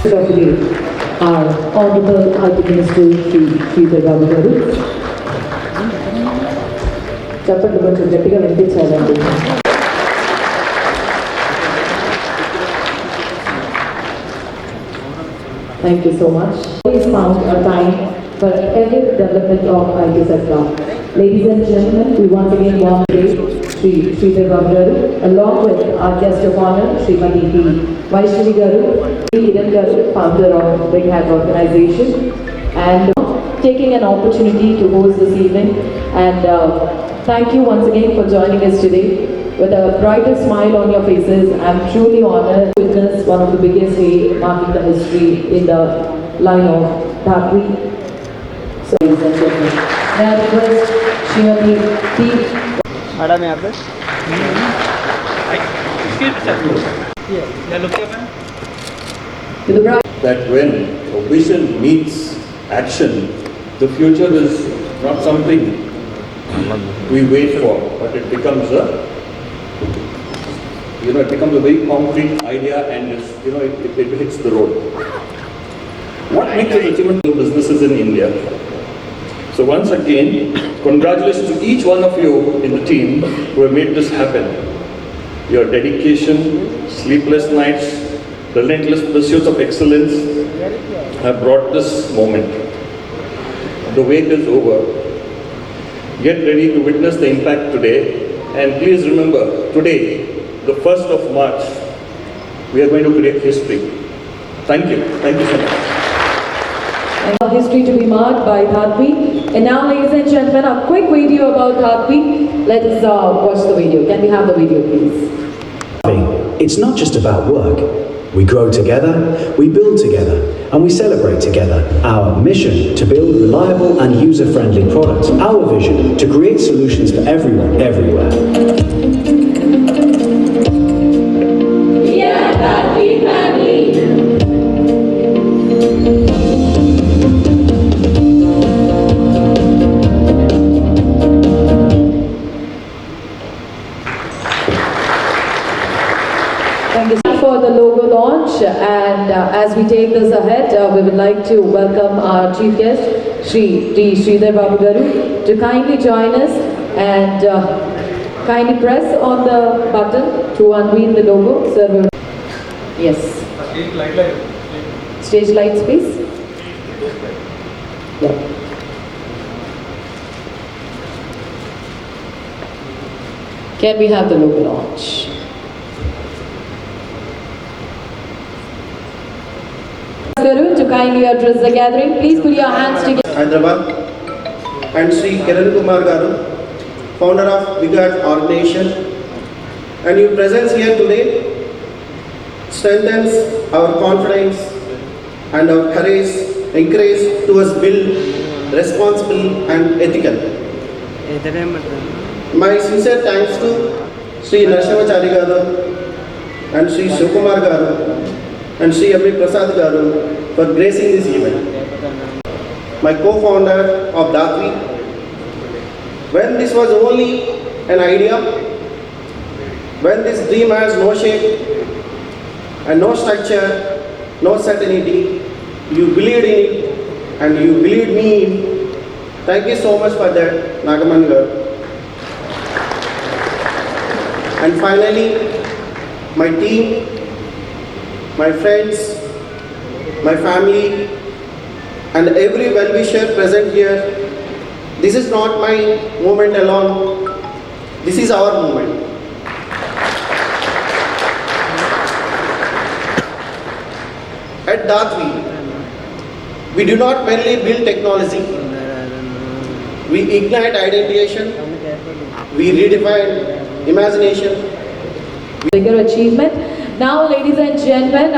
Our Honorable IT Minister Shri Sridhar Babu garu. చెప్పండి కొంచెం గట్టిగా వినిపించాలండి. Thank you so much. Please found a time for every development of IT sector. Ladies and gentlemen, we once again warmly Shri Sridhar Babu garu, along with our guest of honor, Srimati P. Vaishnavi garu, Kiran garu, founder of Big Hat Organization, and taking an opportunity to host this evening. And thank you once again for joining us today. With a brighter smile on your faces, I am truly honored to witness one of the biggest day marking the history in the line of Dhakri. So, ladies and gentlemen, may I request Srimati P. Madam, यहाँ पे To the bride. That when a vision meets action, the future is not something we wait for, but it becomes it becomes a very concrete idea, and it hits the road. What makes an achievement in businesses in India? So once again, congratulations to each one of you in the team who have made this happen. Your dedication, sleepless nights, relentless pursuits of excellence have brought this moment. The wait is over. Get ready to witness the impact today, and please remember, today, the 1st of March, we are going to create history. Thank you so much. And history to be marked by Dhakri. And now, ladies and gentlemen, a quick video about Dhakri. Let us watch the video. Can we have the video, please? It's not just about work. We grow together, we build together, and we celebrate together. Our mission to build reliable and user-friendly products. Our vision to create solutions for everyone, everywhere. For the logo launch, and as we take this ahead, we would like to welcome our chief guest, Shri Sridhar Babu garu, to kindly join us and kindly press on the button to unveil the logo. Sir, yes. Stage lights, please. Yeah. Can we have the logo launch? To kindly address the gathering, please put your hands together. Hyderabad, and Sri Kiran Kumar garu, founder of Big Hat Organization, and your presence here today strengthens our confidence and our courage, encourage to us build responsible and ethical. My sincere thanks to Sri Narsimachari garu and Sri Shivakumar garu and Sri M. Prasad garu for gracing this event. My co-founder of Dhakri, when this was only an idea, when this dream has no shape and no structure, no certainty, you believed in it and you believed me in. Thank you so much for that, Nagaman garu. And finally, my team, my friends, my family, and every well-wisher present here. This is not my movement alone. This is our movement. At Dhakri, we do not merely build technology. We ignite ideation. We redefine imagination. Bigger achievement. Now, ladies and gentlemen,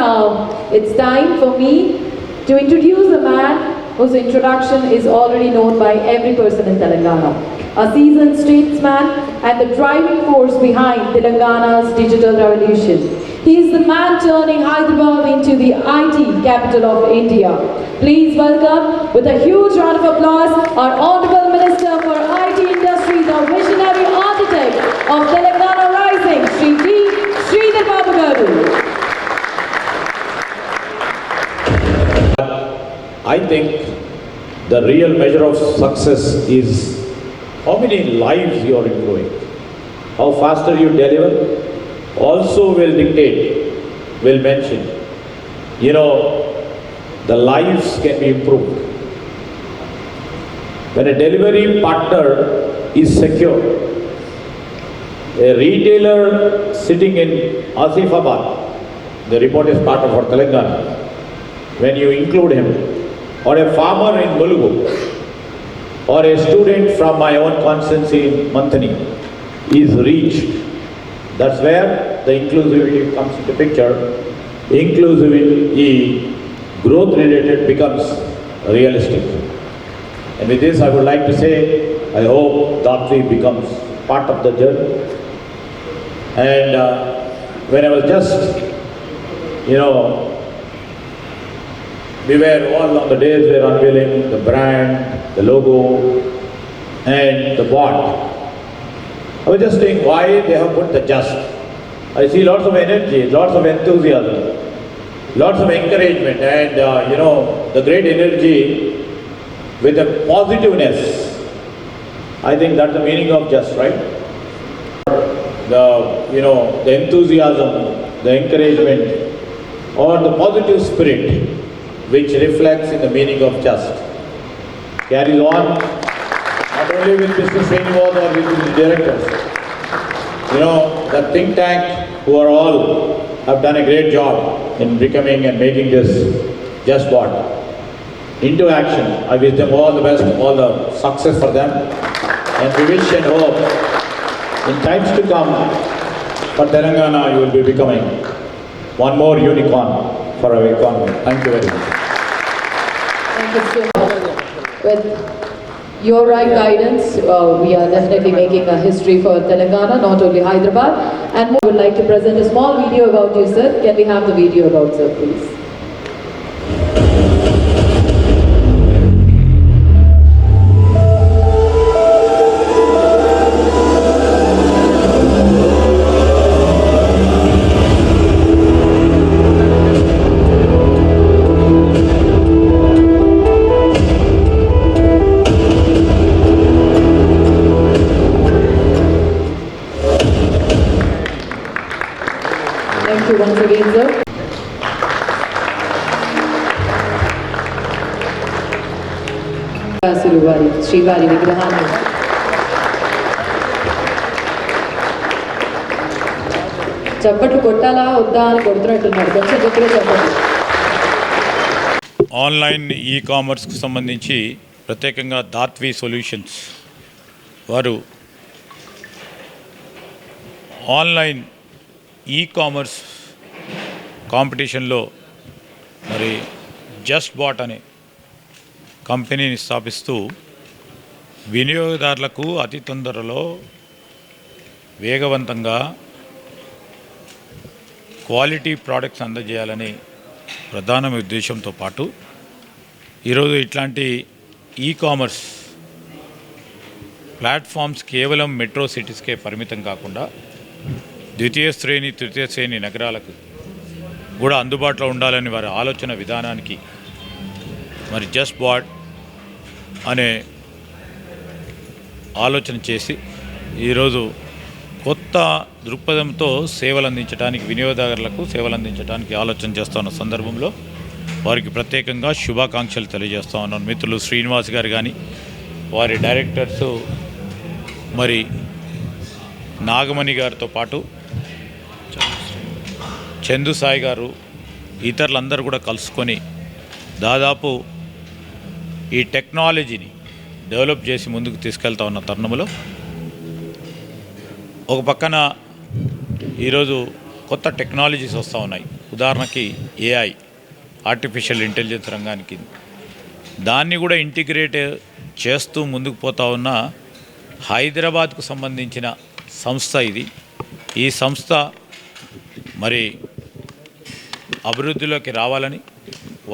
it's time for me to introduce a man whose introduction is already known by every person in Telangana. A seasoned statesman and the driving force behind Telangana's digital revolution. He is the man turning Hyderabad into the IT capital of India. Please welcome, with a huge round of applause, our Honorable Minister for IT Industry, the visionary architect of Telangana Rising, Shri Sridhar Babu garu. I think the real measure of success is how many lives you are improving. How faster you deliver also will dictate, will mention. You know, the lives can be improved. When a delivery partner is secure, a retailer sitting in Asifabad, the report is part of our Telangana, when you include him, or a farmer in Mulugu, or a student from my own constituency in Manthani is reached, that's where the inclusivity comes into picture. Inclusivity, growth related becomes realistic. And with this I would like to say, I hope Datvi becomes part of the journey. And when I was just, we were all on the days we were unveiling the brand, the logo, and the bot. I was just saying why they have put the just. I see lots of energy, lots of enthusiasm, lots of encouragement, and the great energy with a positiveness. I think that's the meaning of just, right? The enthusiasm, the encouragement, or the positive spirit which reflects in the meaning of just carries on not only with Mr. Srinivas or with his directors. The think tank who are all have done a great job in becoming and making this just bot into action. I wish them all the best, all the success for them, and we wish and hope in times to come for Telangana you will be becoming one more unicorn for our economy. Thank you very much. Thank you so much. With your right guidance, we are definitely making a history for Telangana, not only Hyderabad. And we would like to present a small video about you, sir. Can we have the video about sir, please? Thank you once again, sir. శ్రీవారి విగ్రహాన్ని చప్పట్లు కొట్టాలా వద్దా అని కొడుతున్నట్టున్నాడు, కొంచెం గట్టిగా చెప్పండి. Online ఈ-కామర్స్కు సంబంధించి ప్రత్యేకంగా దాత్వి సొల్యూషన్స్ వారు ఆన్లైన్ ఈ-కామర్స్ కాంపిటీషన్లో మరి జస్ట్ బాట్ అనే కంపెనీని స్థాపిస్తూ వినియోగదారులకు అతి తొందరలో వేగవంతంగా క్వాలిటీ ప్రోడక్ట్స్ అందజేయాలని ప్రధాన ఉద్దేశంతో పాటు ఈరోజు ఇట్లాంటి ఈ-కామర్స్ ప్లాట్ఫామ్స్ కేవలం మెట్రో సిటీస్కే పరిమితం కాకుండా ద్వితీయ శ్రేణి తృతీయ శ్రేణి నగరాలకు కూడా అందుబాటులో ఉండాలని వారి ఆలోచన విధానానికి మరి జస్ట్ బాట్ అనే ఆలోచన చేసి ఈరోజు కొత్త దృక్పథంతో సేవలు అందించడానికి, వినియోగదారులకు సేవలు అందించడానికి ఆలోచన చేస్తున్న సందర్భంలో వారికి ప్రత్యేకంగా శుభాకాంక్షలు తెలియజేస్తూ ఉన్నాను. మిత్రులు శ్రీనివాస్ గారు కానీ, వారి డైరెక్టర్సు మరి నాగమణి గారితో పాటు చందు సాయి గారు, ఇతరులందరూ కూడా కలుసుకొని దాదాపు ఈ టెక్నాలజీని డెవలప్ చేసి ముందుకు తీసుకెళ్తా ఉన్న తరుణంలో ఒక పక్కన ఈరోజు కొత్త టెక్నాలజీస్ వస్తూ ఉన్నాయి. ఉదాహరణకి ఏఐ, ఆర్టిఫిషియల్ ఇంటెలిజెన్స్ రంగానికి దాన్ని కూడా ఇంటిగ్రేట్ చేస్తూ ముందుకు పోతా ఉన్న హైదరాబాద్కు సంబంధించిన సంస్థ ఇది. ఈ సంస్థ మరి అభివృద్ధిలోకి రావాలని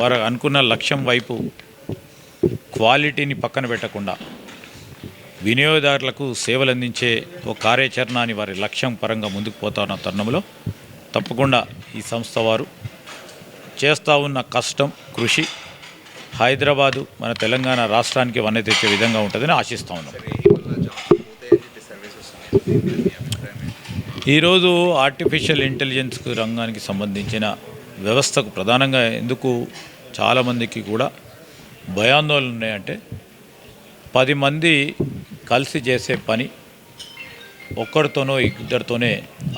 వారు అనుకున్న లక్ష్యం వైపు క్వాలిటీని పక్కన పెట్టకుండా వినియోగదారులకు సేవలు అందించే ఒక కార్యాచరణ అని వారి లక్ష్యం పరంగా ముందుకు పోతా ఉన్న తరుణంలో తప్పకుండా ఈ సంస్థ వారు చేస్తూ ఉన్న కష్టం, కృషి హైదరాబాదు మన తెలంగాణ రాష్ట్రానికి వన్నె తెచ్చే విధంగా ఉంటుందని ఆశిస్తూ ఉన్నాం. ఈరోజు ఆర్టిఫిషియల్ ఇంటెలిజెన్స్ రంగానికి సంబంధించిన వ్యవస్థకు ప్రధానంగా ఎందుకు చాలామందికి కూడా భయాందోళనలు ఉన్నాయంటే 10 మంది కలిసి చేసే పని ఒక్కరితోనో ఇద్దరితోనే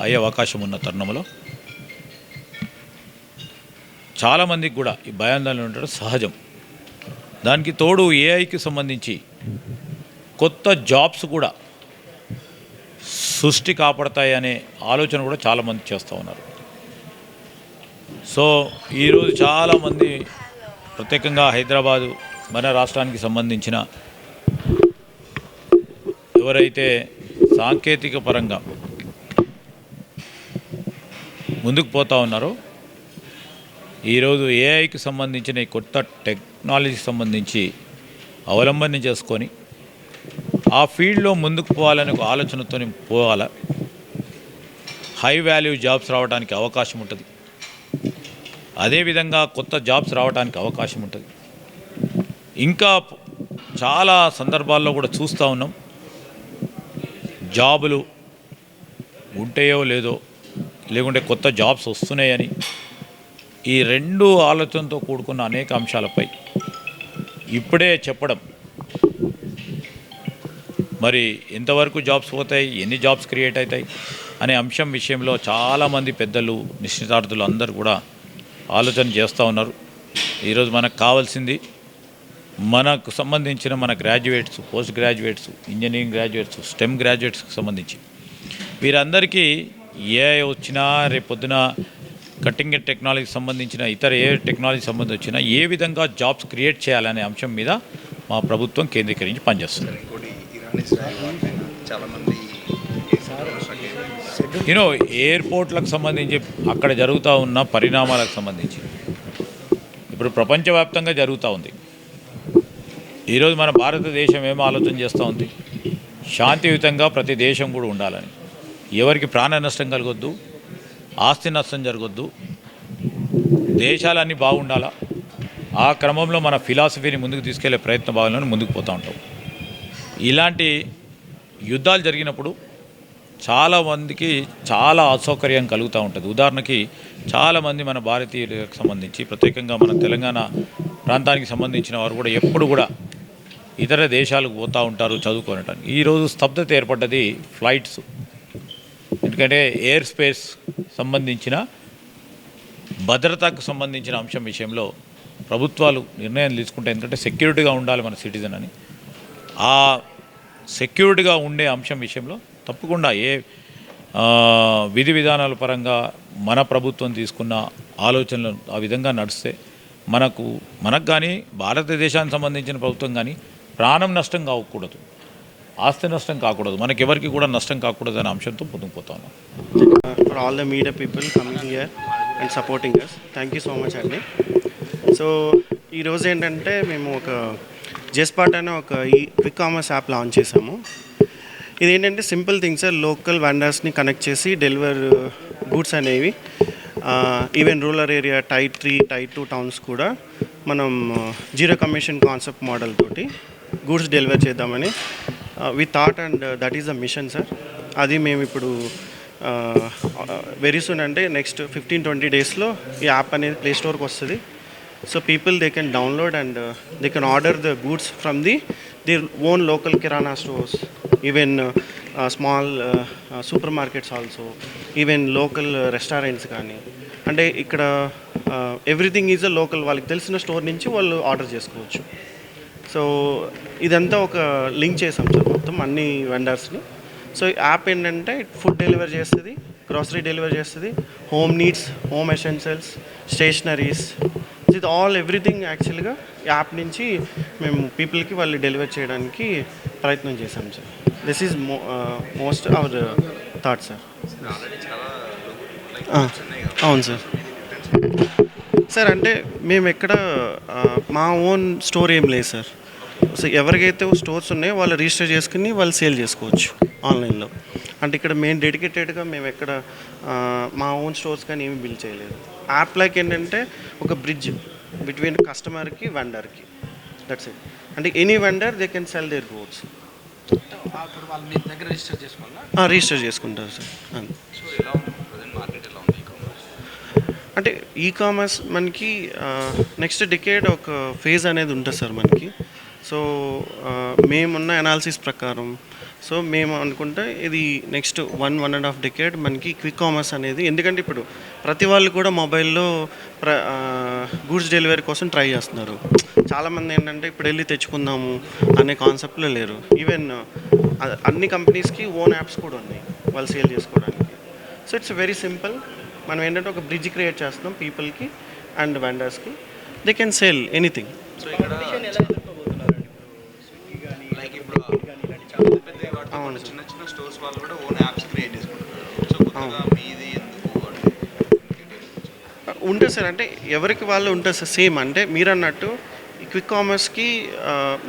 అయ్యే అవకాశం ఉన్న తరుణంలో చాలామందికి కూడా ఈ భయాందోళన ఉండడం సహజం. దానికి తోడు ఏఐకి సంబంధించి కొత్త జాబ్స్ కూడా సృష్టి కాపాడతాయి అనే ఆలోచన కూడా చాలామంది చేస్తూ ఉన్నారు. సో ఈరోజు చాలామంది ప్రత్యేకంగా హైదరాబాదు మన రాష్ట్రానికి సంబంధించిన ఎవరైతే సాంకేతిక పరంగా ముందుకు పోతూ ఉన్నారో ఈరోజు ఏఐకి సంబంధించిన ఈ కొత్త టెక్నాలజీకి సంబంధించి అవలంబన చేసుకొని ఆ ఫీల్డ్లో ముందుకు పోవాలనే ఒక ఆలోచనతో పోవాలా. హై వాల్యూ జాబ్స్ రావడానికి అవకాశం ఉంటుంది. అదేవిధంగా కొత్త జాబ్స్ రావడానికి అవకాశం ఉంటుంది. ఇంకా చాలా సందర్భాల్లో కూడా చూస్తూ ఉన్నాం, జాబులు ఉంటాయో లేదో లేకుంటే కొత్త జాబ్స్ వస్తున్నాయని ఈ 2 ఆలోచనతో కూడుకున్న అనేక అంశాలపై ఇప్పుడే చెప్పడం మరి ఎంతవరకు జాబ్స్ పోతాయి, ఎన్ని జాబ్స్ క్రియేట్ అవుతాయి అనే అంశం విషయంలో చాలామంది పెద్దలు నిశ్చితార్థులు అందరూ కూడా ఆలోచన చేస్తూ ఉన్నారు. ఈరోజు మనకు కావాల్సింది మనకు సంబంధించిన మన graduates, post graduates, engineering graduates, STEM గ్రాడ్యుయేట్స్కి సంబంధించి వీరందరికీ ఏఐ వచ్చినా రేపొద్దున కటింగ్ ఎడ్జ్ టెక్నాలజీకి సంబంధించిన ఇతర ఏ టెక్నాలజీ సంబంధించి వచ్చినా ఏ విధంగా జాబ్స్ క్రియేట్ చేయాలనే అంశం మీద మా ప్రభుత్వం కేంద్రీకరించి పనిచేస్తుంది. యూనో ఎయిర్పోర్ట్లకు సంబంధించి అక్కడ జరుగుతూ ఉన్న పరిణామాలకు సంబంధించి ఇప్పుడు ప్రపంచవ్యాప్తంగా జరుగుతూ ఉంది. ఈరోజు మన భారతదేశం ఏం ఆలోచన చేస్తూ ఉంది, శాంతియుతంగా ప్రతి దేశం కూడా ఉండాలని, ఎవరికి ప్రాణ నష్టం కలగొద్దు, ఆస్తి నష్టం జరగొద్దు, దేశాలన్నీ బాగుండాలా. ఆ క్రమంలో మన ఫిలాసఫీని ముందుకు తీసుకెళ్లే ప్రయత్న భాగంలో ముందుకు పోతూ ఉంటాం. ఇలాంటి యుద్ధాలు జరిగినప్పుడు చాలామందికి చాలా అసౌకర్యం కలుగుతూ ఉంటుంది. ఉదాహరణకి చాలామంది మన భారతీయులకు సంబంధించి ప్రత్యేకంగా మన తెలంగాణ ప్రాంతానికి సంబంధించిన వారు కూడా ఎప్పుడు కూడా ఇతర దేశాలకు పోతూ ఉంటారు చదువుకోవడానికి. ఈరోజు స్తబ్దత ఏర్పడ్డది ఫ్లైట్స్. ఎందుకంటే ఎయిర్ స్పేస్ సంబంధించిన భద్రతకు సంబంధించిన అంశం విషయంలో ప్రభుత్వాలు నిర్ణయం తీసుకుంటాయి. ఎందుకంటే సెక్యూరిటీగా ఉండాలి మన సిటిజన్ అని. ఆ సెక్యూరిటీగా ఉండే అంశం విషయంలో తప్పకుండా ఏ విధి విధానాల పరంగా మన ప్రభుత్వం తీసుకున్న ఆలోచనలు ఆ విధంగా నడిస్తే మనకు కానీ భారతదేశానికి సంబంధించిన ప్రభుత్వం కానీ ప్రాణం నష్టం కాకూడదు, ఆస్తి నష్టం కాకూడదు, మనకెవరికి కూడా నష్టం కాకూడదు అనే అంశంతో ముందుకు పోతాను. For all the media people coming here and supporting us, thank you so much అండి. సో ఈరోజు ఏంటంటే మేము ఒక జెస్పాట్ అనే ఒక క్విక్ కామర్స్ యాప్ లాంచ్ చేసాము. ఇదేంటంటే సింపుల్ థింగ్స్ సార్, లోకల్ వెండర్స్ని కనెక్ట్ చేసి డెలివర్ గూడ్స్ అనేవి even rural area tier 3, tier 2 towns కూడా మనం జీరో కమిషన్ కాన్సెప్ట్ మోడల్ తోటి గూడ్స్ డెలివర్ చేద్దామని we thought and that is the mission sir. అది మేము ఇప్పుడు వెరీ సూన్ అంటే నెక్స్ట్ 15-20 డేస్లో ఈ యాప్ అనేది ప్లే స్టోర్కి వస్తుంది. So people, they can download and they can order the goods from their own local kirana stores, even small supermarkets also, even local restaurants కానీ. అంటే ఇక్కడ ఎవ్రీథింగ్ ఈజ్ అ లోకల్, వాళ్ళకి తెలిసిన స్టోర్ నుంచి వాళ్ళు ఆర్డర్ చేసుకోవచ్చు. సో ఇదంతా ఒక లింక్ చేసాం సార్ మొత్తం అన్ని వెండర్స్ని. సో యాప్ ఏంటంటే ఫుడ్ డెలివరీ చేస్తుంది, గ్రాసరీ డెలివరీ చేస్తుంది, home needs, home essentials, stationeries, with all everything యాక్చువల్గా యాప్ నుంచి మేము పీపుల్కి వాళ్ళు డెలివర్ చేయడానికి ప్రయత్నం చేశాం sir. This is most our thought sir. అవును సార్. సార్ అంటే మేము ఎక్కడ మా ఓన్ స్టోర్ ఏం లేదు సార్. సో ఎవరికైతే స్టోర్స్ ఉన్నాయో వాళ్ళు రిజిస్టర్ చేసుకుని వాళ్ళు సేల్ చేసుకోవచ్చు ఆన్లైన్లో. అంటే ఇక్కడ మేము డెడికేటెడ్గా మేము ఎక్కడ మా ఓన్ స్టోర్స్ కానీ ఏమి బిల్డ్ చేయలేదు. యాప్ లైక్ ఏంటంటే ఒక బ్రిడ్జ్ బిట్వీన్ కస్టమర్కి వెండర్కి. That's it. అంటే any vendor they can sell their goods. ఇప్పుడు వాళ్ళు మీ దగ్గర రిజిస్టర్ చేసుకోవాలా? రిజిస్టర్ చేసుకుంటారు సార్. సో ఎలా ఉంది ప్రజెంట్ మార్కెట్, ఎలా ఉంది ఈ-కామర్స్? అంటే ఈ-కామర్స్ మనకి నెక్స్ట్ డికేడ్ ఒక ఫేజ్ అనేది ఉంటుంది సార్ మనకి. సో మేమున్న అనాలిసిస్ ప్రకారం సో మేము అనుకుంటే ఇది నెక్స్ట్ 1.5 డికేడ్ మనకి క్విక్ కామర్స్ అనేది, ఎందుకంటే ఇప్పుడు ప్రతి వాళ్ళు కూడా మొబైల్లో గూడ్స్ డెలివరీ కోసం ట్రై చేస్తున్నారు. చాలామంది ఏంటంటే ఇప్పుడు వెళ్ళి తెచ్చుకుందాము అనే కాన్సెప్ట్లో లేరు. ఈవెన్ అన్ని కంపెనీస్కి ఓన్ యాప్స్ కూడా ఉన్నాయి వాళ్ళు సేల్ చేసుకోవడానికి. So it's very simple. మనం ఏంటంటే ఒక బ్రిడ్జ్ క్రియేట్ చేస్తున్నాం పీపుల్కి అండ్ వెండర్స్కి. They can sale anything. So ఇక్కడ లైక్ ఇప్పుడు చాలా పెద్ద వాటి చిన్న చిన్న స్టోర్స్ వాళ్ళు కూడా ఓన్ యాప్స్ క్రియేట్ చేసుకుంటున్నారు. సో కొత్తగా మీది ఎందుకు ఉంటుంది సార్. అంటే ఎవరికి వాళ్ళు ఉంటుంది సార్. సేమ్ అంటే మీరు అన్నట్టు ఈ క్విక్ కామర్స్కి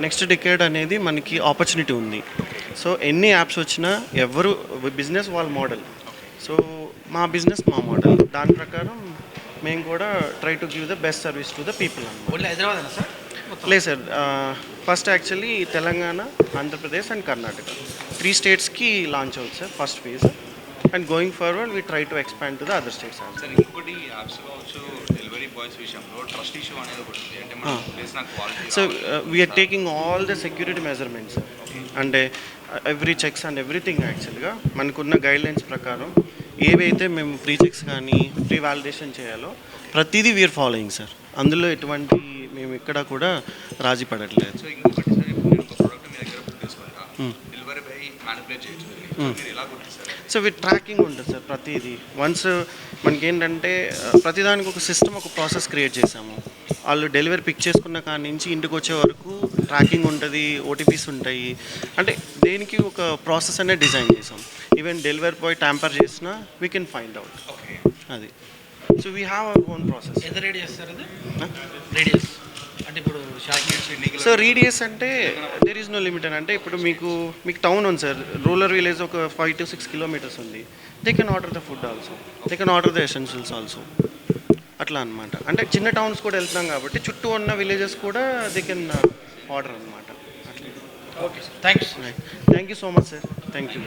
నెక్స్ట్ డికేడ్ అనేది మనకి ఆపర్చునిటీ ఉంది. సో ఎన్ని యాప్స్ వచ్చినా ఎవరు బిజినెస్ వాళ్ళ మోడల్. సో మా బిజినెస్ మా మోడల్. దాని ప్రకారం మేము కూడా try to give the best service to the people అన్నమాట. ఓన్లీ హైదరాబాద్ అన్న సార్? లేదు సార్, first actually Telangana, Andhra Pradesh and Karnataka 3 స్టేట్స్కి లాంచ్ అవుతుంది sir first phase. And going forward we try to expand to the other states. Sir ఇంకొకటి యాప్స్ కావచ్చు, delivery boys విషయంలో trust issue అనేది ఒకటి ఉంది. అంటే మనం చేసిన quality. So we are taking all the security measurements. అంటే ఎవ్రీ చెక్స్ అండ్ ఎవ్రీథింగ్ యాక్చువల్గా మనకున్న గైడ్లైన్స్ ప్రకారం ఏవైతే మేము ప్రీ చెక్స్ కానీ ప్రీ వాలిడేషన్ చేయాలో ప్రతిదీ వీఆర్ ఫాలోయింగ్ సార్. అందులో ఎటువంటి మేము ఇక్కడ కూడా రాజీ పడట్లేదు. సో ఇంకొకటి సార్, ఇప్పుడు నేను ఒక ప్రోడక్ట్ మీ దగ్గర బుక్ చేసుకుంటా, డెలివరీ బాయ్ మ్యానిపులేట్ చేయొచ్చు, మీరు ఎలా గుర్తిస్తారు? సో విత్ ట్రాకింగ్ ఉంటుంది సార్ ప్రతిదీ. వన్స్ మనకేంటంటే ప్రతిదానికి ఒక సిస్టమ్, ఒక ప్రాసెస్ క్రియేట్ చేసాము. వాళ్ళు డెలివరీ పిక్ చేసుకున్న కాడి నుంచి ఇంటికి వచ్చే వరకు ట్రాకింగ్ ఉంటుంది, ఓటీపీస్ ఉంటాయి. అంటే దేనికి ఒక ప్రాసెస్ అనేది డిజైన్ చేసాం. ఈవెన్ డెలివరీ బాయ్ ట్యాంపర్ చేసినా we can find out. Okay, అది. So we have our own process. ఎంత రేట్ చేస్తారు అది? రేడియస్ అంటే ఇప్పుడు సో రీడియస్ అంటే దేర్ ఈజ్ నో లిమిట్ అని. అంటే ఇప్పుడు మీకు టౌన్ ఉంది సార్, రూరల్ విలేజ్ ఒక 5 to 6 kilometers ఉంది. They can order the food also, they can order the essentials also. అట్లా అనమాట. అంటే చిన్న టౌన్స్ కూడా వెళ్తున్నాం కాబట్టి చుట్టూ ఉన్న విలేజెస్ కూడా దే కెన్ ఆర్డర్ అనమాట. అట్లా. Okay sir, thanks. Thank you so much sir. Thank you.